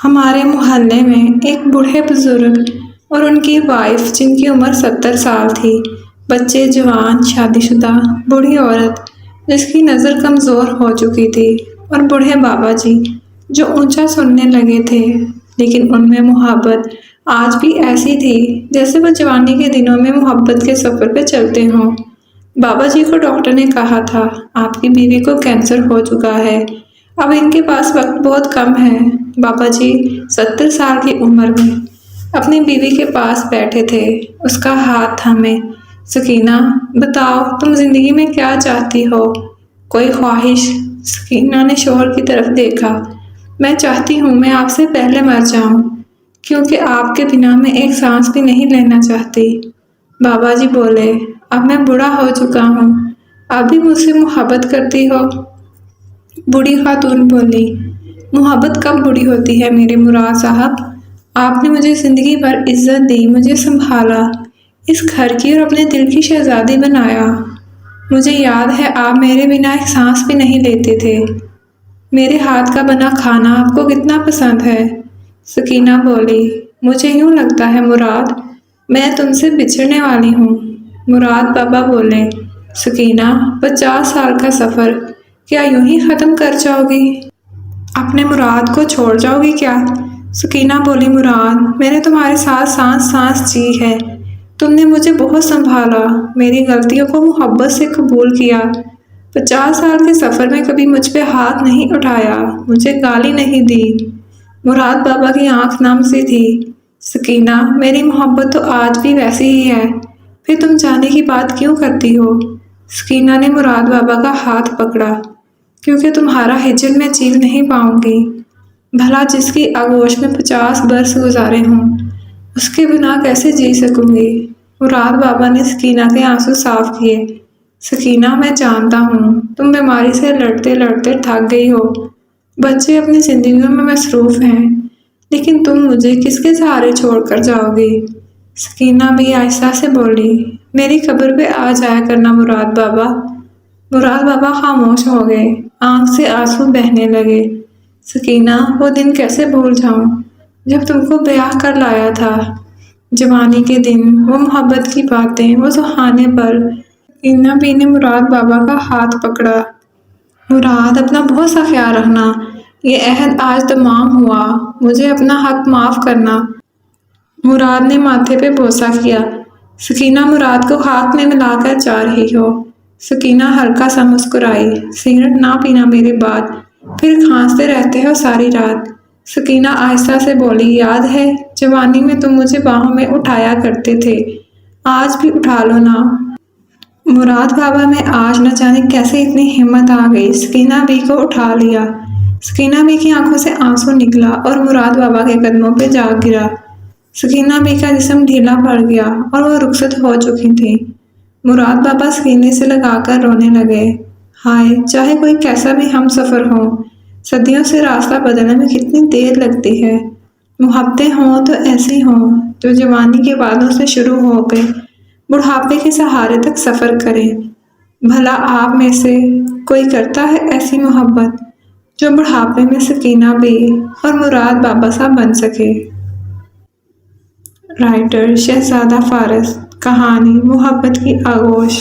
ہمارے محلے میں ایک بوڑھے بزرگ اور ان کی وائف جن کی عمر 70 سال تھی، بچے جوان، شادی شدہ، بوڑھی عورت جس کی نظر کمزور ہو چکی تھی، اور بوڑھے بابا جی جو اونچا سننے لگے تھے، لیکن ان میں محبت آج بھی ایسی تھی جیسے وہ جوانی کے دنوں میں محبت کے سفر پہ چلتے ہوں۔ بابا جی کو ڈاکٹر نے کہا تھا، آپ کی بیوی کو کینسر ہو چکا ہے، اب ان کے پاس وقت بہت کم ہے۔ بابا جی 70 سال کی عمر میں اپنی بیوی کے پاس بیٹھے تھے، اس کا ہاتھ تھامے۔ سکینہ، بتاؤ تم زندگی میں کیا چاہتی ہو؟ کوئی خواہش؟ سکینہ نے شوہر کی طرف دیکھا۔ میں چاہتی ہوں میں آپ سے پہلے مر جاؤں، کیونکہ آپ کے بنا میں ایک سانس بھی نہیں لینا چاہتی۔ بابا جی بولے، اب میں بوڑھا ہو چکا ہوں، اب بھی مجھ سے محبت کرتی ہو؟ بوڑھی خاتون بولی، محبت کب بوڑھی ہوتی ہے میرے مراد صاحب؟ آپ نے مجھے زندگی بھر عزت دی، مجھے سنبھالا، اس گھر کی اور اپنے دل کی شہزادی بنایا۔ مجھے یاد ہے آپ میرے بنا ایک سانس بھی نہیں لیتے تھے۔ میرے ہاتھ کا بنا کھانا آپ کو کتنا پسند ہے؟ سکینہ بولی، مجھے یوں لگتا ہے مراد، میں تم سے بچھڑنے والی ہوں۔ مراد بابا بولے، سکینہ، 50 سال کا سفر کیا یوں ہی ختم کر جاؤ گی؟ اپنے مراد کو چھوڑ جاؤ گی کیا؟ سکینہ بولی، مراد، میں نے تمہارے ساتھ سانس سانس جی ہے، تم نے مجھے بہت سنبھالا، میری غلطیوں کو محبت سے قبول کیا۔ 50 سال کے سفر میں کبھی مجھ پہ ہاتھ نہیں اٹھایا، مجھے گالی نہیں دی۔ مراد بابا کی آنکھ نم سی تھی۔ سکینہ، میری محبت تو آج بھی ویسی ہی ہے، پھر تم جانے کی بات کیوں کرتی ہو؟ سکینہ نے مراد بابا کا ہاتھ پکڑا، کیونکہ تمہارا ہجر میں جی نہیں پاؤں گی۔ بھلا جس کی آغوش میں 50 برس گزارے ہوں، اس کے بنا کیسے جی سکوں گی؟ مراد بابا نے سکینہ کے آنسو صاف کیے۔ سکینہ، میں جانتا ہوں تم بیماری سے لڑتے لڑتے تھک گئی ہو، بچے اپنی زندگیوں میں مصروف ہیں، لیکن تم مجھے کس کے سہارے چھوڑ کر جاؤ گی؟ سکینہ بھی آہستہ سے بولی، میری قبر پہ آ جایا کرنا مراد بابا۔ مراد بابا خاموش ہو گئے، آنکھ سے آنسو بہنے لگے۔ سکینہ، وہ دن کیسے بھول جاؤں جب تم کو بیاہ کر لایا تھا، جوانی کے دن، وہ محبت کی باتیں، وہ سہانے پل۔ سکینہ بھی نے مراد بابا کا ہاتھ پکڑا۔ مراد، اپنا بہت سا خیال رکھنا، یہ عہد آج تمام ہوا، مجھے اپنا حق معاف کرنا۔ مراد نے ماتھے پہ بوسہ کیا۔ سکینہ، مراد کو ہاتھ میں ملا کر جا رہی ہو؟ سکینہ ہلکا سا مسکرائی، سگریٹ نہ پینا میرے بعد، پھر کھانستے رہتے ہو ساری رات۔ سکینہ آہستہ سے بولی، یاد ہے جوانی میں تم مجھے باہوں میں اٹھایا کرتے تھے، آج بھی اٹھا لو نا۔ مراد بابا میں آج نہ جانے کیسے اتنی ہمت آ گئی، سکینہ بی کو اٹھا لیا۔ سکینہ بی کی آنکھوں سے آنسو نکلا اور مراد بابا کے قدموں پہ جا گرا۔ سکینہ بی کا جسم ڈھیلا پڑ گیا اور وہ رخصت ہو چکی تھی۔ مراد بابا سینے سے لگا کر رونے لگے۔ ہائے، چاہے کوئی کیسا بھی ہم سفر ہو، صدیوں سے راستہ بدلنے میں کتنی دیر لگتی ہے۔ محبتیں ہوں تو ایسی ہوں جو جوانی کے وعدوں سے شروع ہو کے بڑھاپے کے سہارے تک سفر کریں۔ بھلا آپ میں سے کوئی کرتا ہے ایسی محبت جو بڑھاپے میں سکینہ بی اور مراد بابا سا بن سکے؟ رائٹر شہزادہ فارس۔ کہانی محبت کی آغوش۔